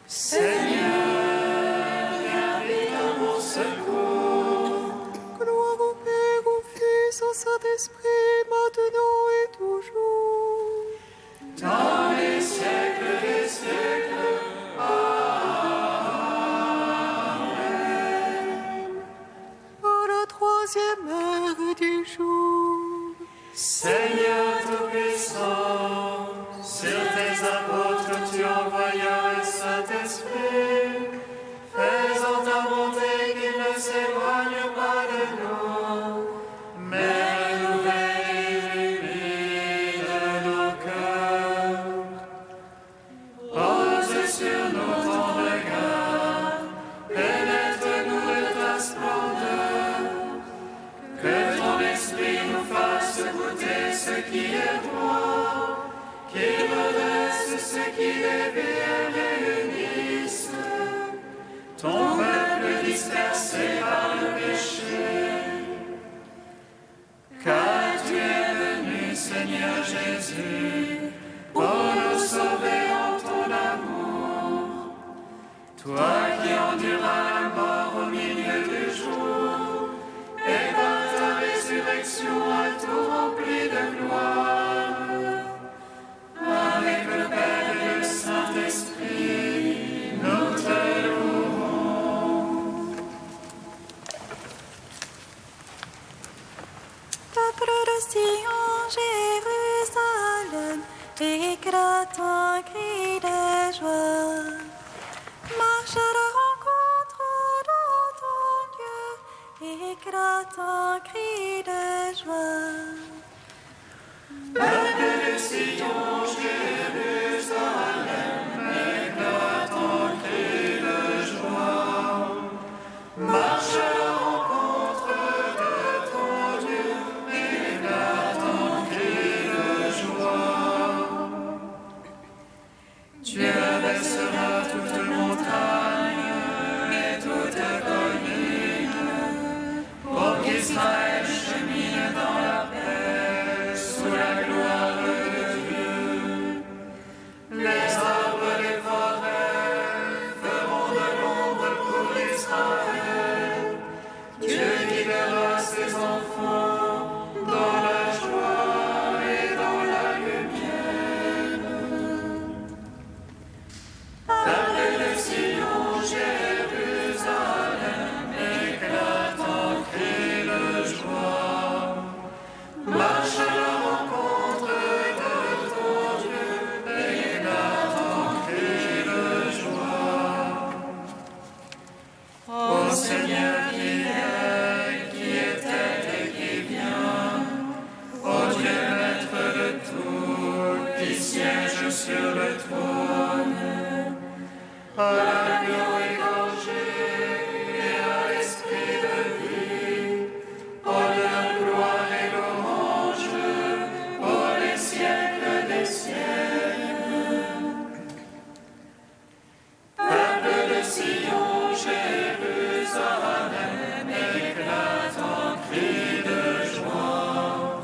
Seigneur, viens vite à mon secours. Gloire au Père, au Fils, au Saint-Esprit, maintenant et toujours. Dans les siècles des siècles. Amen. À la troisième heure du jour. Seigneur Tout-Puissant, sur tes apôtres tu envoyas le Saint-Esprit, faisant ta bonté qu'il ne s'éloigne pas de nous, mais renouvelle et illumine nos cœurs. Pose sur nous ton regard, pénètre-nous de ta splendeur, que ton esprit nous fasse goûter ce qui est droit, qu'il redresse ce qui dévie et réunisse ton peuple dispersé par le péché. Car tu es venu, Seigneur Jésus, pour nous sauver en ton amour. Toi qui enduras la mort au milieu du jour, et par ta résurrection à tout rempli de gloire, avec le Père et le Saint-Esprit, nous te louons. Peuple de Sion, Jérusalem, éclate un cri de joie. Marche à la rencontre de ton Dieu, éclate un cri de joie. Peuple de Sion, Jérusalem, éclate en cri de joie. Marche à la rencontre de ton Dieu, éclate en cri de joie. Tu abaisseras toute montagne et toute colline, pour qu'Israël chemine dans la paix, sous la gloire de Dieu. Les arbres des forêts feront de l'ombre pour Israël. Dieu guidera ses enfants dans la joie et dans la lumière. Peuple de Sion, Jérusalem, éclate en cri de joie. Marche à la rencontre de ton Dieu, éclate en cri de joie. Ô Seigneur qui était et qui vient, ô Dieu maître de tout, qui siège sur le trône, à l'agneau égorgé et à l'esprit de vie, honneur, gloire et louange pour les siècles des siècles. Peuple de Sion, Jérusalem, éclate en cri de joie.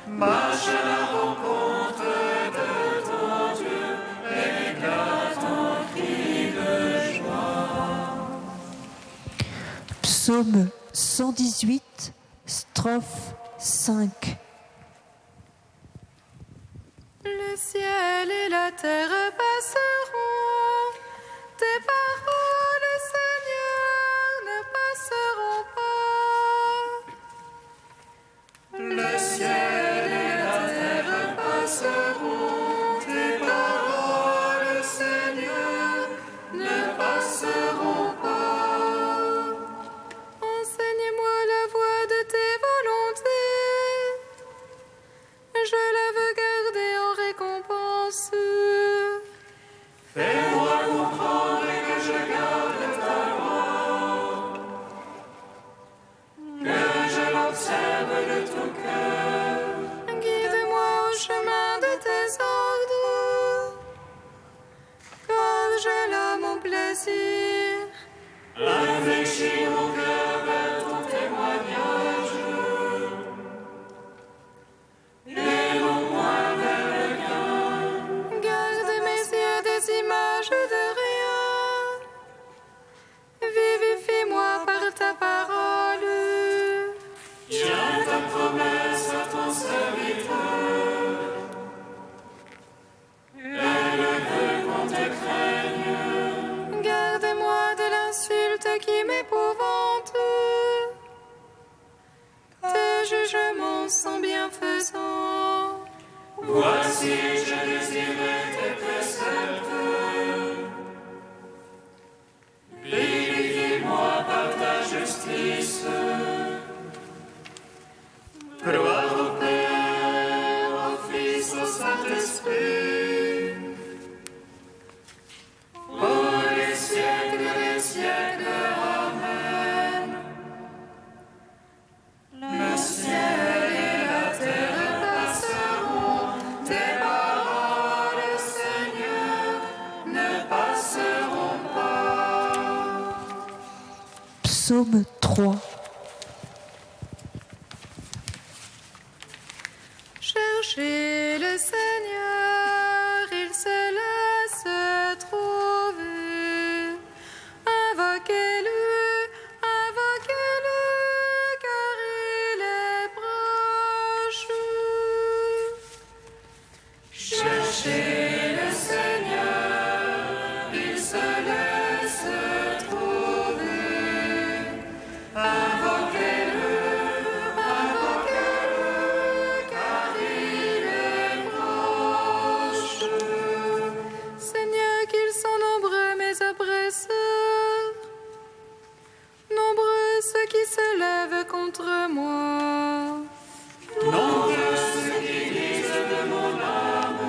Marche à la rencontre de ton Dieu, éclate en cri de joie. Psaume 118, strophe 5. Le ciel et la terre passeront, tes paroles, Seigneur, ne passeront pas. Le ciel et la terre passeront, tes paroles, Seigneur, ne passeront pas. Enseigne-moi la voie de tes volontés, je la veux garder en récompense. Fais-moi comprendre que je garde ta loi, que je l'observe de tout cœur. Guide-moi au chemin de tes ordres, car j'ai là mon plaisir. Infléchis mon cœur vers ton témoignage, et non point vers le gain. Garde mes yeux des images de rien, Psaume 3. Cherchez le Seigneur, il se laisse trouver. Invoquez-le, invoquez-le, car il est proche. Cherchez le Seigneur, il se laisse trouver. Invoquez-le, invoquez-le, car il est proche. Seigneur, qu'ils sont nombreux mes oppresseurs, nombreux ceux qui se lèvent contre moi. Nombreux ceux qui disent de mon âme,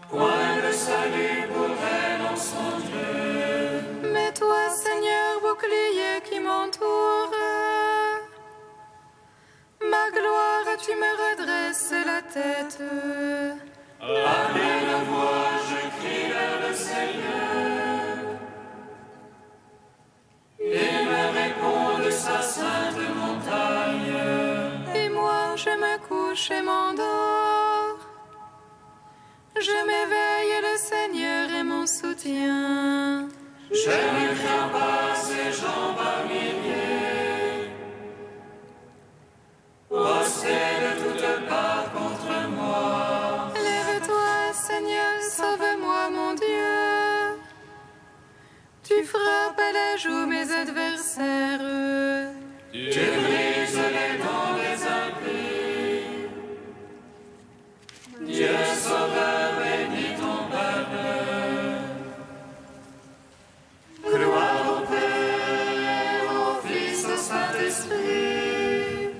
point de salut pour elle en son Dieu. Mais toi, Seigneur, bouclier qui m'entoure, ma gloire, tu me redresses la tête. À pleine voix, je crie vers le Seigneur. Il me répond de sa sainte montagne. Et moi, je me couche et m'endors. Je m'éveille, le Seigneur est mon soutien. Je ne crains pas ces gens par milliers, postés de toutes parts contre moi. Lève-toi, Seigneur, sauve-moi, mon Dieu. Tu frappes à la joue mes adversaires. Tu brises les dents des impies. Dieu sauveur, bénis ton peuple. Gloire au Père, au Fils, au Saint-Esprit,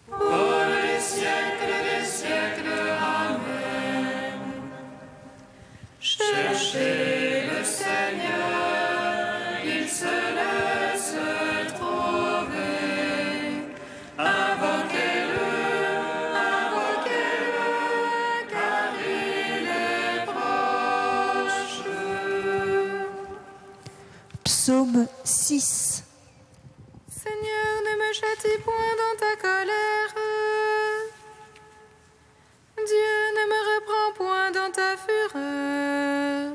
pour les siècles des siècles. Amen. Cherchez le Seigneur, il se laisse trouver. Invoquez-le, invoquez-le, car il est proche. Psaume 6. Seigneur, ne me châtie point dans ta colère. Dieu, ne me reprends point dans ta fureur.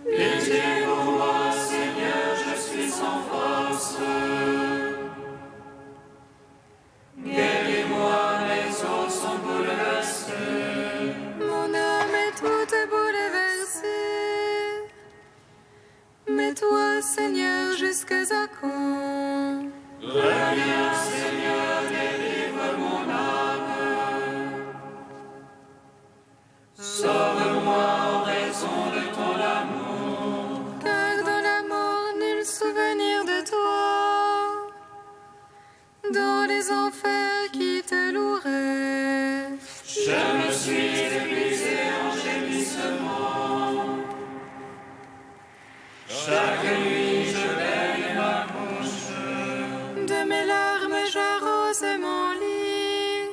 Pitié pour moi, Seigneur, je suis sans force. Guéris-moi, mes os sont bouleversés. Mon âme est toute bouleversée. Mais toi, Seigneur, jusqu'à quand? Reviens, Seigneur, délivre mon âme. Sauve-moi en raison de ton amour. Car dans la mort, nul souvenir de toi. Dans les enfers qui te loueraient. Je me suis épuisé en gémissement. Chaque nuit, je baigne ma bouche. De mes larmes, j'arrose mon lit.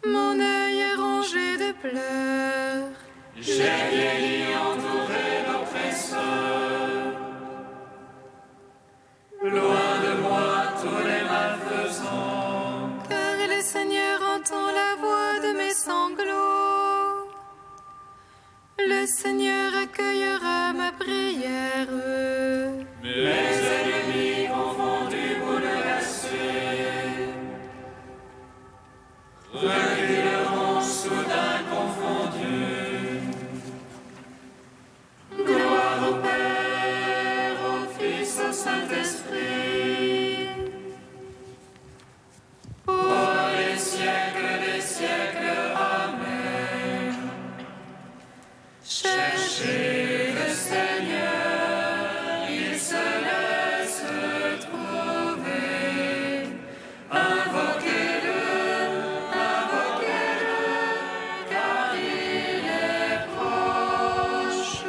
Mon œil est rongé de pleurs. J'ai vieilli entouré d'oppresseurs. Loin de moi tous les malfaisants. Car le Seigneur entend la voix de mes sanglots. Le Seigneur accueillera ma prière. Mes ennemis confondus, bouleversés, reculeront soudain confondus. Gloire au Père, au Fils, au Saint-Esprit, pour les siècles des siècles. Amen. Cherchez le Seigneur, il se laisse trouver. Invoquez-le, invoquez-le, car il est proche.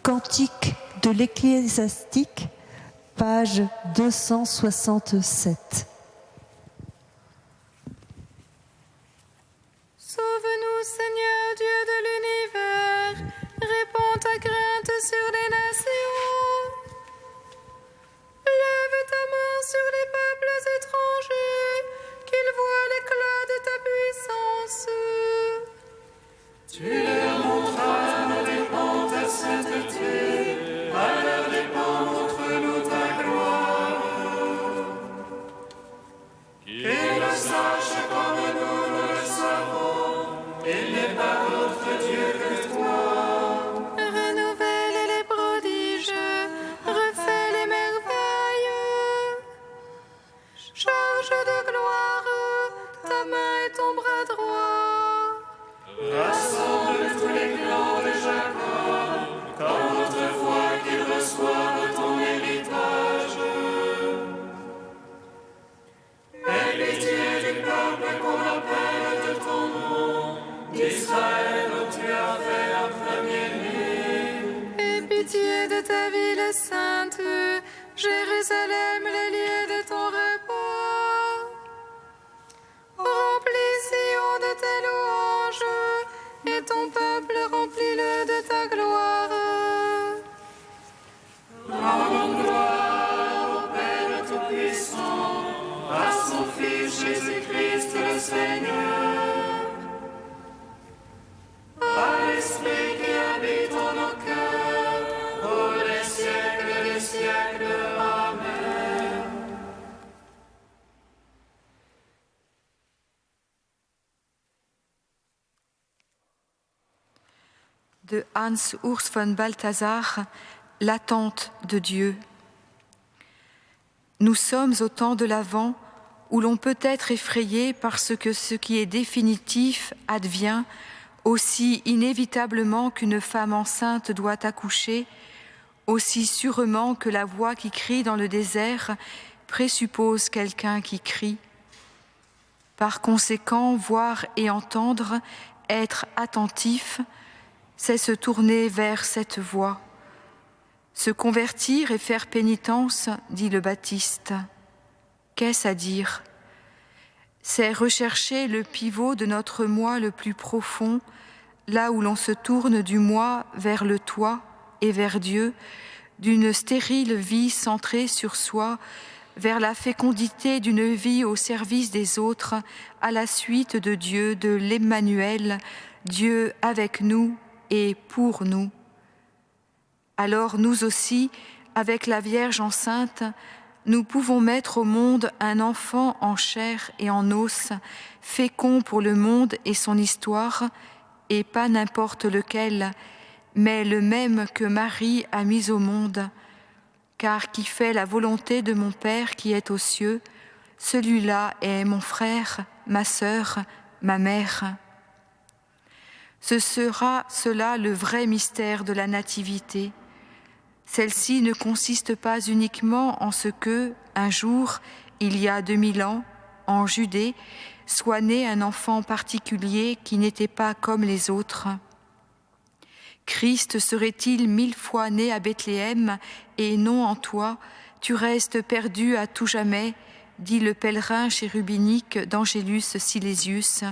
Cantique de l'Ecclésiastique, page 267. Sauve-nous, Seigneur Dieu de l'univers, alliance. Tu leur montras à nos dépens ta sainteté, à leurs dépens montre-nous ta gloire. Qu'ils le sachent comme nous le savons, il n'est pas d'autre Dieu que toi. Renouvelle les prodiges, refais les merveilles. Charge de gloire ta main et ton bras droit. Rassemble tous les clans de Jacob, comme autrefois qu'ils reçoivent ton héritage. Aie pitié du peuple qu'on appelle de ton nom, d'Israël dont tu as fait un premier-né. Aie pitié de ta ville sainte, Jérusalem, les lieux de ton repos. Remplis Sion de tes louanges, et ton peuple remplis-le de ta gloire. Rendons gloire au Père Tout-Puissant, à son Fils Jésus-Christ le Seigneur, à l'Esprit qui habite en nos cœurs, pour les siècles des siècles. Amen. De Hans Urs von Balthasar, L'attente de Dieu. Nous sommes au temps de l'Avent où l'on peut être effrayé parce que ce qui est définitif advient aussi inévitablement qu'une femme enceinte doit accoucher, aussi sûrement que la voix qui crie dans le désert présuppose quelqu'un qui crie. Par conséquent, voir et entendre, être attentif, c'est se tourner vers cette voie. Se convertir et faire pénitence, dit le Baptiste. Qu'est-ce à dire ? C'est rechercher le pivot de notre moi le plus profond, là où l'on se tourne du moi vers le toi et vers Dieu, d'une stérile vie centrée sur soi, vers la fécondité d'une vie au service des autres, à la suite de Dieu, de l'Emmanuel, Dieu avec nous et pour nous. Alors nous aussi, avec la Vierge enceinte, nous pouvons mettre au monde un enfant en chair et en os, fécond pour le monde et son histoire, et pas n'importe lequel, mais le même que Marie a mis au monde, car qui fait la volonté de mon Père qui est aux cieux, celui-là est mon frère, ma sœur, ma mère. Ce sera cela le vrai mystère de la nativité. Celle-ci ne consiste pas uniquement en ce que, un jour, il y a 2000 ans, en Judée, soit né un enfant particulier qui n'était pas comme les autres. Christ serait-il 1000 fois né à Bethléem et non en toi, tu restes perdu à tout jamais, dit le pèlerin chérubinique d'Angélus Silesius.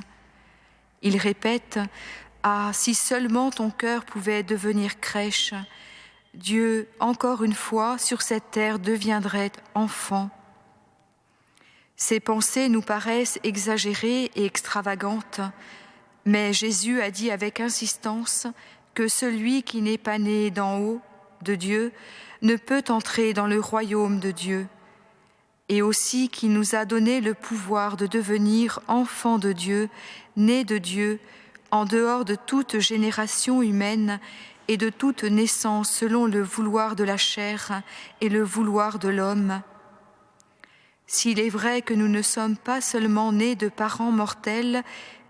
Il répète « Ah, si seulement ton cœur pouvait devenir crèche !» Dieu, encore une fois, sur cette terre deviendrait enfant. Ces pensées nous paraissent exagérées et extravagantes, mais Jésus a dit avec insistance que celui qui n'est pas né d'en haut, de Dieu, ne peut entrer dans le royaume de Dieu, et aussi qu'il nous a donné le pouvoir de devenir enfants de Dieu, nés de Dieu, en dehors de toute génération humaine, et de toute naissance selon le vouloir de la chair et le vouloir de l'homme. S'il est vrai que nous ne sommes pas seulement nés de parents mortels,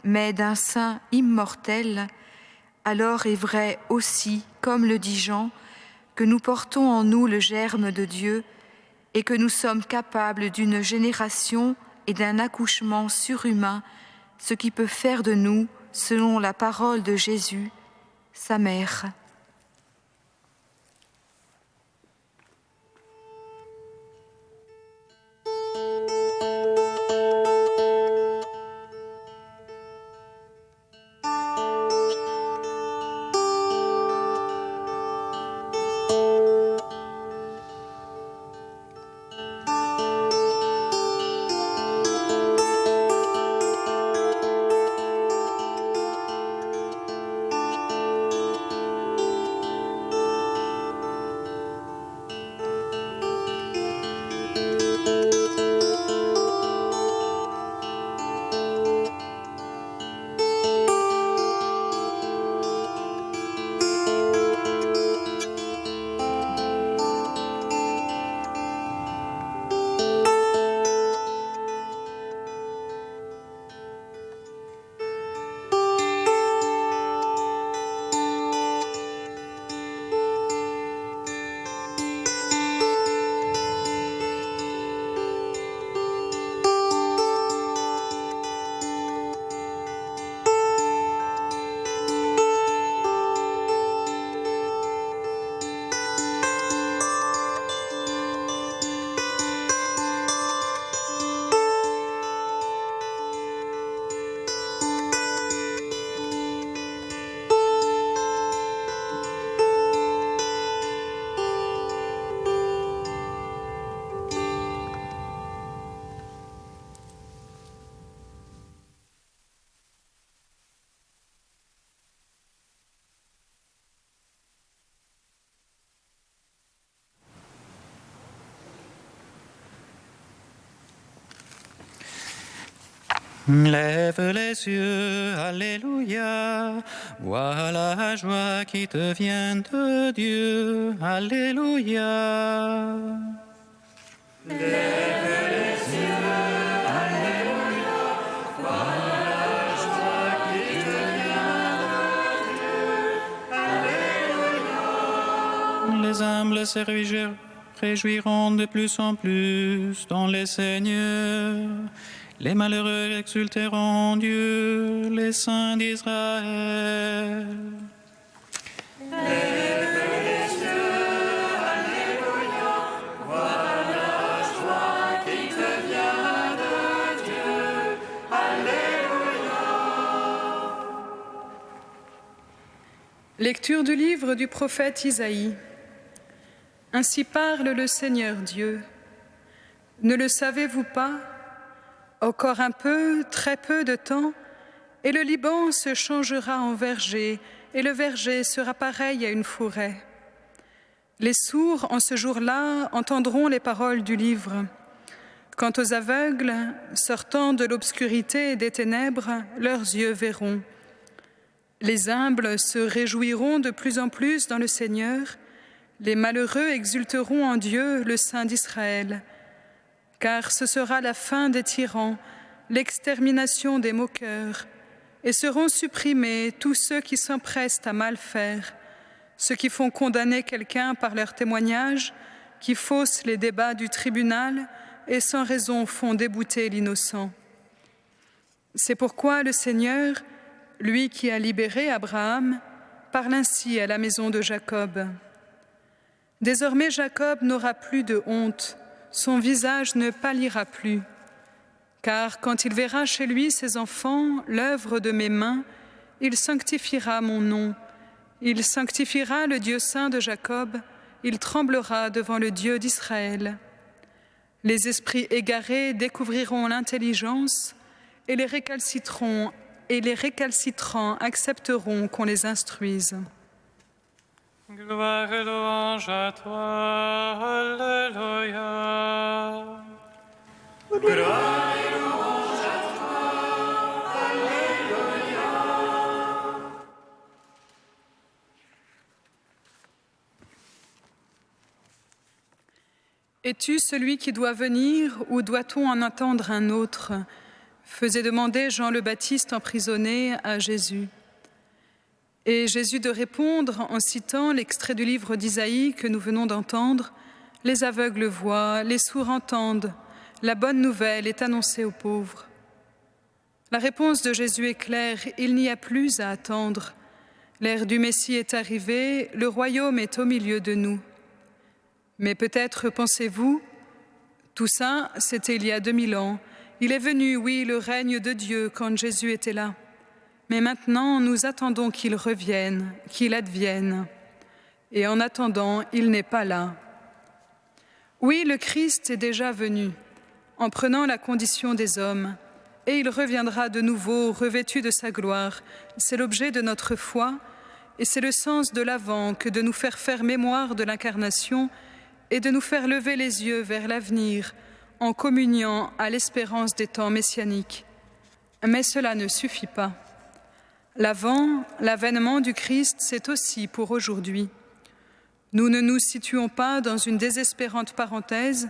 mais d'un sein immortel, alors est vrai aussi, comme le dit Jean, que nous portons en nous le germe de Dieu et que nous sommes capables d'une génération et d'un accouchement surhumain, ce qui peut faire de nous, selon la parole de Jésus, sa mère. Lève les yeux, Alléluia, vois la joie qui te vient de Dieu, Alléluia. Lève les yeux, Alléluia, vois la joie qui te vient de Dieu, Alléluia. Les humbles se réjouiront de plus en plus dans les seigneurs. Les malheureux exulteront en Dieu, les saints d'Israël. Lève les yeux, Alléluia, vois la joie qui te vient de Dieu, Alléluia. Lecture du livre du prophète Isaïe. Ainsi parle le Seigneur Dieu. Ne le savez-vous pas ? Encore un peu, très peu de temps, et le Liban se changera en verger, et le verger sera pareil à une forêt. Les sourds, en ce jour-là, entendront les paroles du livre. Quant aux aveugles, sortant de l'obscurité et des ténèbres, leurs yeux verront. Les humbles se réjouiront de plus en plus dans le Seigneur. Les malheureux exulteront en Dieu, le Saint d'Israël. Car ce sera la fin des tyrans, l'extermination des moqueurs, et seront supprimés tous ceux qui s'empressent à mal faire, ceux qui font condamner quelqu'un par leur témoignage, qui faussent les débats du tribunal et sans raison font débouter l'innocent. C'est pourquoi le Seigneur, lui qui a libéré Abraham, parle ainsi à la maison de Jacob. Désormais Jacob n'aura plus de honte, son visage ne pâlira plus, car quand il verra chez lui ses enfants, l'œuvre de mes mains, il sanctifiera mon nom, il sanctifiera le Dieu saint de Jacob, il tremblera devant le Dieu d'Israël. Les esprits égarés découvriront l'intelligence, et les récalcitrants accepteront qu'on les instruise. Gloire et louange à toi, Alléluia. Gloire et louange à toi, Alléluia. Es-tu celui qui doit venir ou doit-on en attendre un autre ? Faisait demander Jean le Baptiste emprisonné à Jésus. Et Jésus de répondre en citant l'extrait du livre d'Isaïe que nous venons d'entendre, « Les aveugles voient, les sourds entendent, la bonne nouvelle est annoncée aux pauvres. » La réponse de Jésus est claire, il n'y a plus à attendre. L'ère du Messie est arrivée, le royaume est au milieu de nous. Mais peut-être pensez-vous, tout ça, c'était il y a 2000 ans. Il est venu, oui, le règne de Dieu quand Jésus était là. Mais maintenant, nous attendons qu'il revienne, qu'il advienne. Et en attendant, il n'est pas là. Oui, le Christ est déjà venu, en prenant la condition des hommes, et il reviendra de nouveau revêtu de sa gloire. C'est l'objet de notre foi, et c'est le sens de l'Avent que de nous faire mémoire de l'incarnation et de nous faire lever les yeux vers l'avenir, en communiant à l'espérance des temps messianiques. Mais cela ne suffit pas. L'avènement du Christ, c'est aussi pour aujourd'hui. Nous ne nous situons pas dans une désespérante parenthèse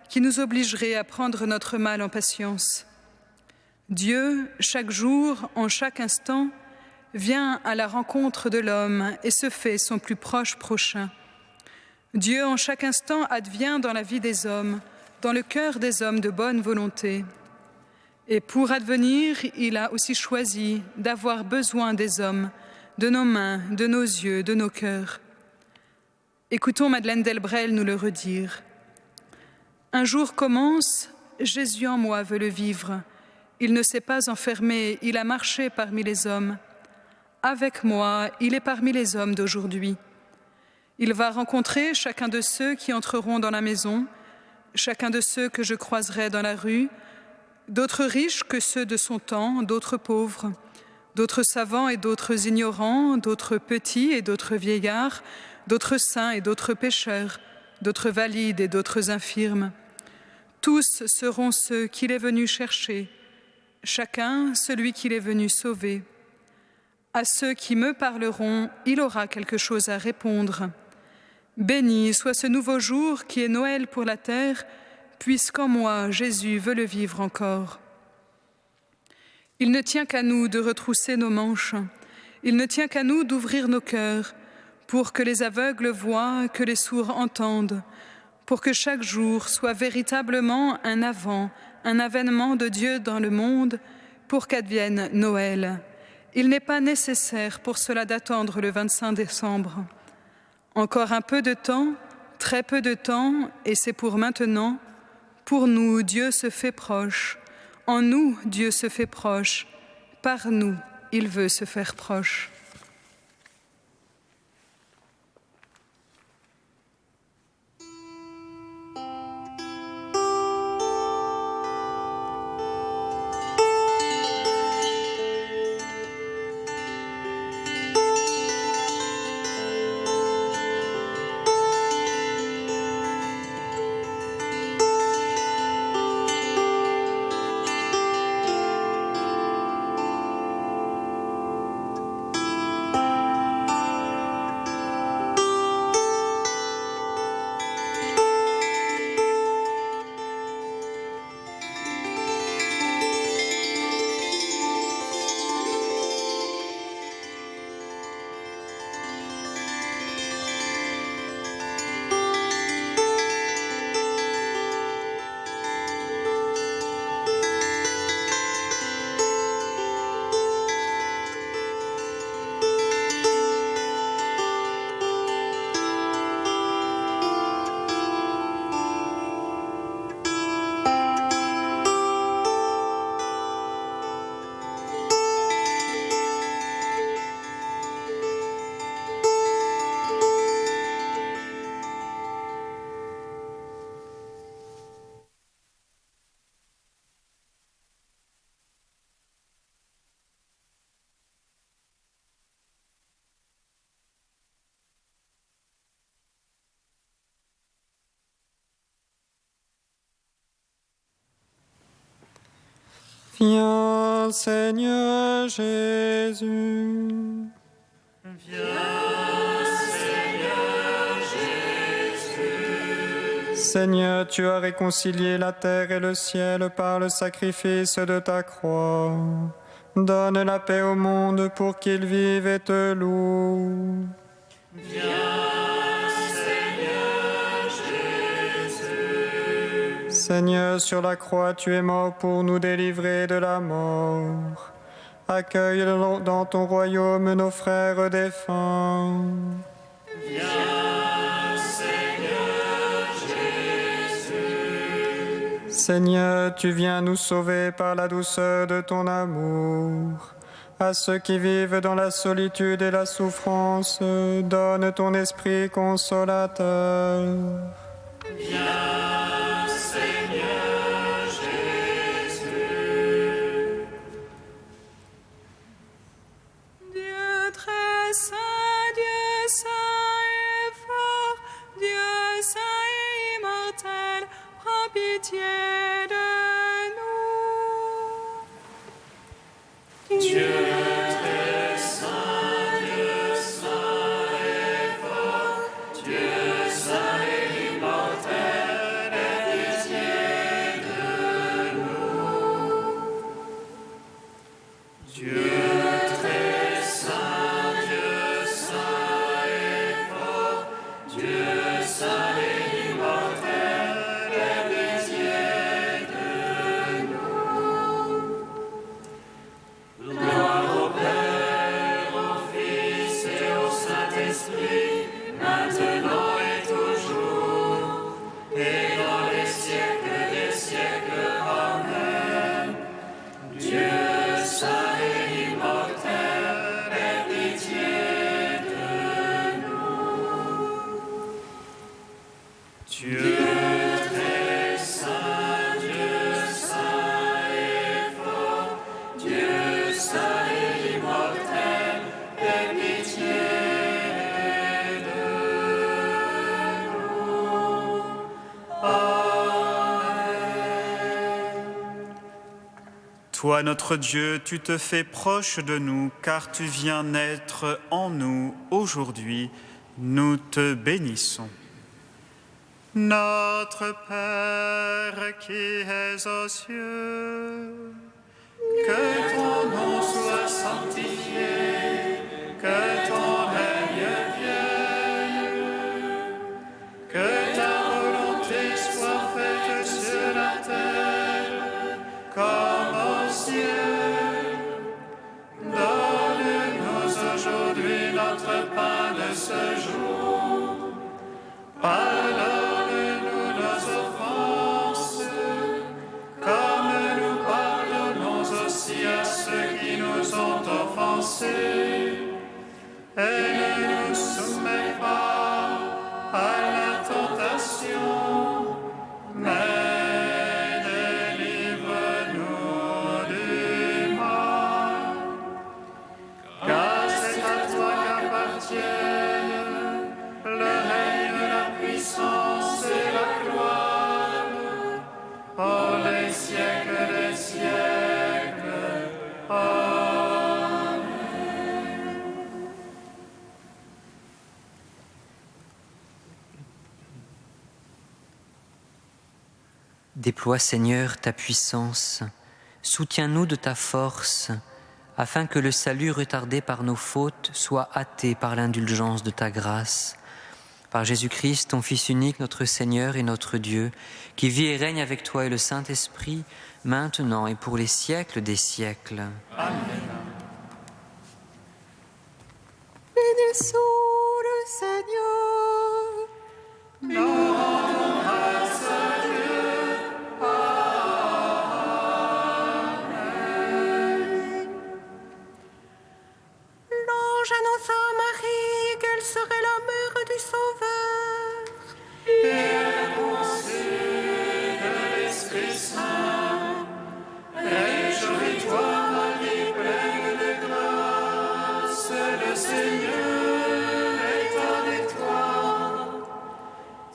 qui nous obligerait à prendre notre mal en patience. Dieu, chaque jour, en chaque instant, vient à la rencontre de l'homme et se fait son plus proche prochain. Dieu, en chaque instant, advient dans la vie des hommes, dans le cœur des hommes de bonne volonté. Et pour advenir, il a aussi choisi d'avoir besoin des hommes, de nos mains, de nos yeux, de nos cœurs. Écoutons Madeleine Delbrel nous le redire. Un jour commence, Jésus en moi veut le vivre. Il ne s'est pas enfermé, il a marché parmi les hommes. Avec moi, il est parmi les hommes d'aujourd'hui. Il va rencontrer chacun de ceux qui entreront dans la maison, chacun de ceux que je croiserai dans la rue, d'autres riches que ceux de son temps, d'autres pauvres, d'autres savants et d'autres ignorants, d'autres petits et d'autres vieillards, d'autres saints et d'autres pécheurs, d'autres valides et d'autres infirmes. Tous seront ceux qu'il est venu chercher, chacun celui qu'il est venu sauver. À ceux qui me parleront, il aura quelque chose à répondre. Béni soit ce nouveau jour qui est Noël pour la terre, puisqu'en moi, Jésus veut le vivre encore. Il ne tient qu'à nous de retrousser nos manches. Il ne tient qu'à nous d'ouvrir nos cœurs, pour que les aveugles voient, que les sourds entendent, pour que chaque jour soit véritablement un avènement de Dieu dans le monde, pour qu'advienne Noël. Il n'est pas nécessaire pour cela d'attendre le 25 décembre. Encore un peu de temps, très peu de temps, et c'est pour maintenant. Pour nous, Dieu se fait proche. En nous, Dieu se fait proche. Par nous, il veut se faire proche. Viens, Seigneur Jésus. Viens, Seigneur Jésus. Seigneur, tu as réconcilié la terre et le ciel par le sacrifice de ta croix. Donne la paix au monde pour qu'il vive et te loue. Viens, Seigneur Jésus. Seigneur, sur la croix, tu es mort pour nous délivrer de la mort. Accueille dans ton royaume nos frères défunts. Viens, Seigneur Jésus. Seigneur, tu viens nous sauver par la douceur de ton amour. À ceux qui vivent dans la solitude et la souffrance, donne ton esprit consolateur. Viens, Seigneur Jésus. Dieu très saint, Dieu saint et fort, Dieu saint et immortel, prends pitié de nous. Dieu très saint, Dieu saint et fort, Dieu saint et immortel, aie pitié de nous. Dieu très saint, Dieu saint et fort, Dieu saint et immortel, aie pitié de nous. Gloire Toi, notre Dieu, tu te fais proche de nous, car tu viens naître en nous aujourd'hui. Nous te bénissons. Notre Père qui es aux cieux, que ton nom soit sanctifié, que ton règne vienne, que ta volonté soit faite sur la terre comme au ciel. Donne-nous aujourd'hui notre pain de ce jour. Pardonne-nous nos offenses, comme nous pardonnons aussi à ceux qui nous ont offensés. Et ne nous soumets pas à la tentation, mais délivre-nous du mal. Car c'est à toi qu'appartiennent le règne, la puissance et la gloire, pour les siècles des siècles. Amen. Déploie, Seigneur, ta puissance, soutiens-nous de ta force, afin que le salut retardé par nos fautes soit hâté par l'indulgence de ta grâce. Par Jésus-Christ, ton Fils unique, notre Seigneur et notre Dieu, qui vit et règne avec toi et le Saint-Esprit, maintenant et pour les siècles des siècles. Amen. Bénissons le Seigneur. Nous rendons grâce à Dieu. Amen. L'ange annonça à Marie qu'elle serait la mère du Sauveur. Et elle conçut de l'Esprit Saint. Réjouis-toi, Marie, pleine de grâce, le Seigneur est avec toi.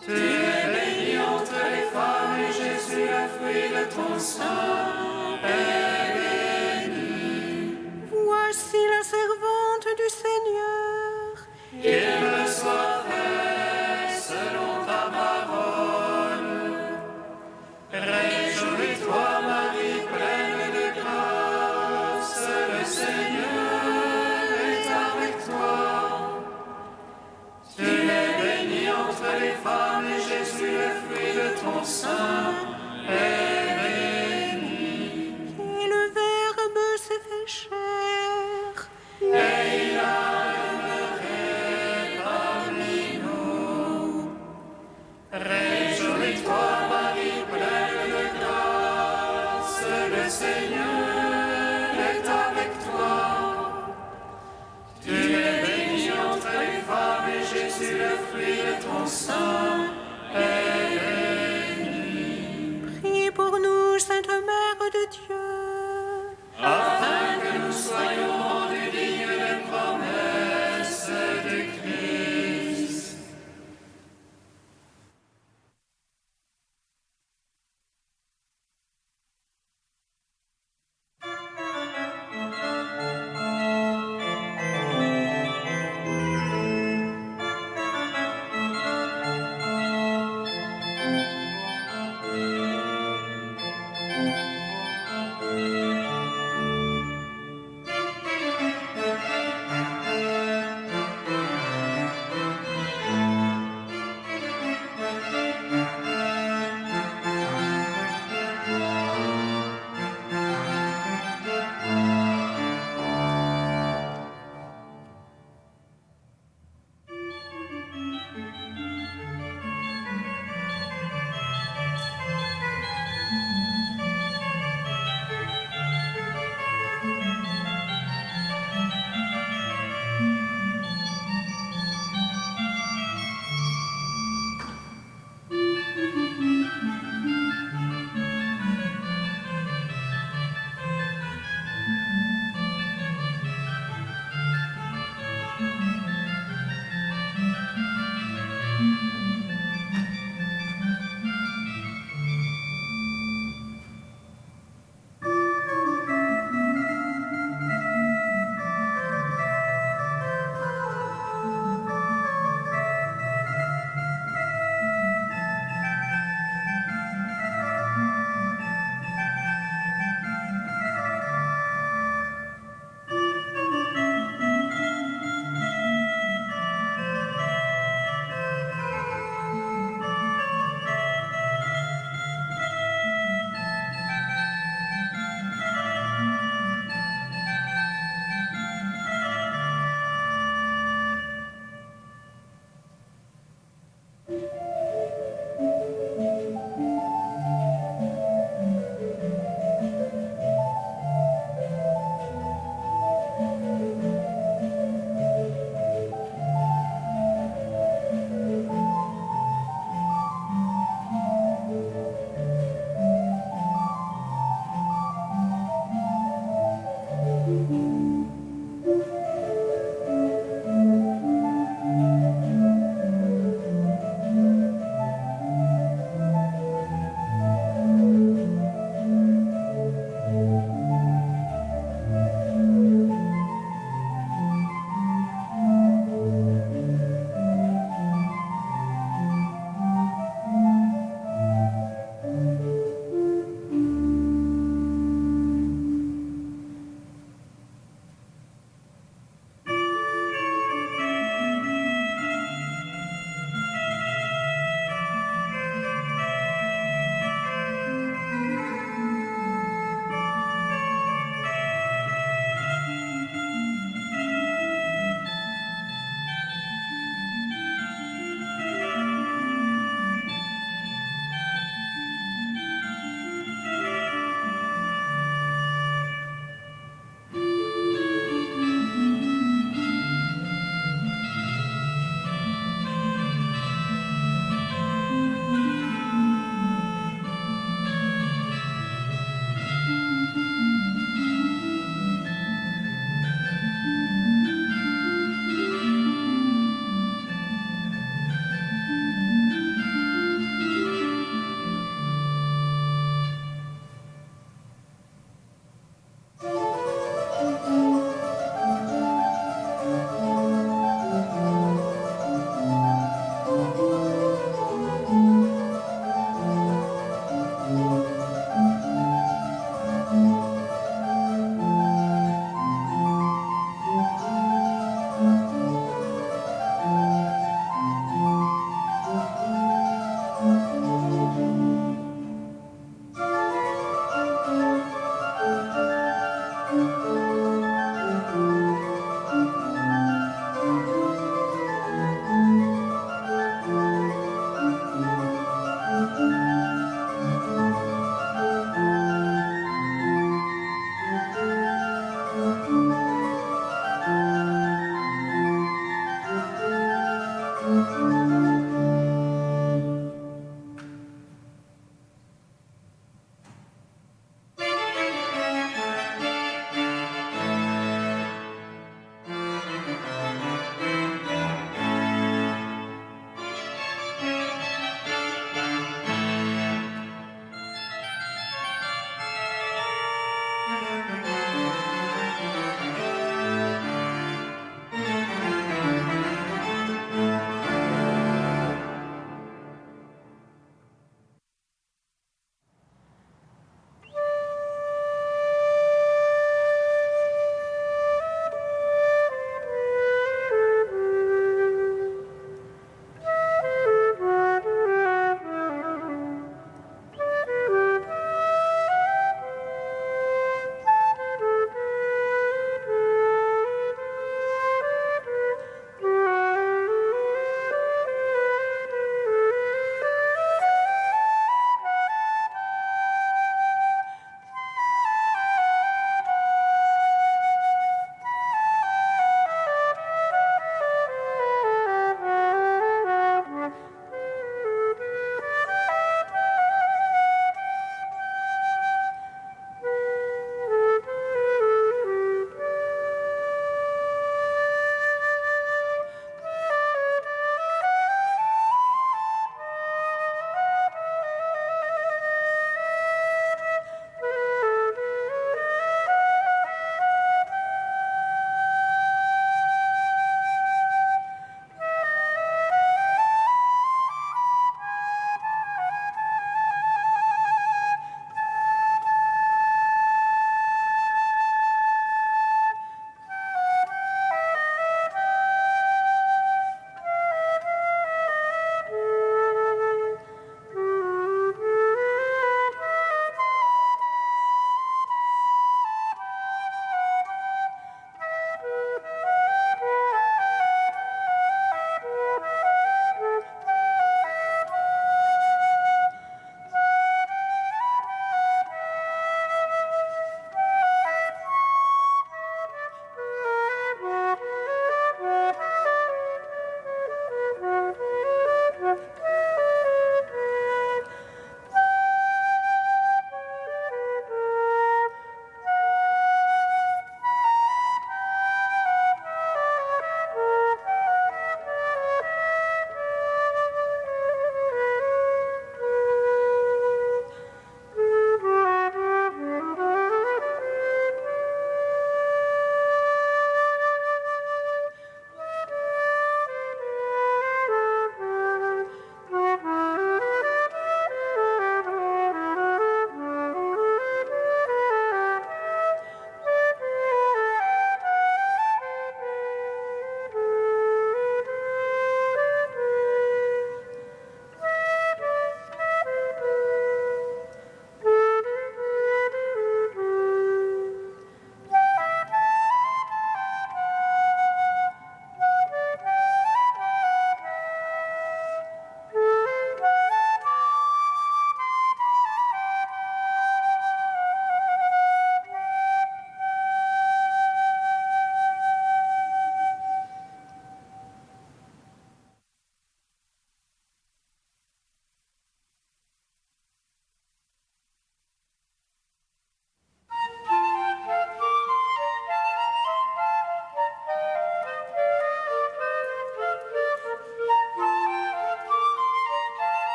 Tu es bénie entre les femmes et Jésus, le fruit de ton sein, est béni. Voici la servante du Seigneur.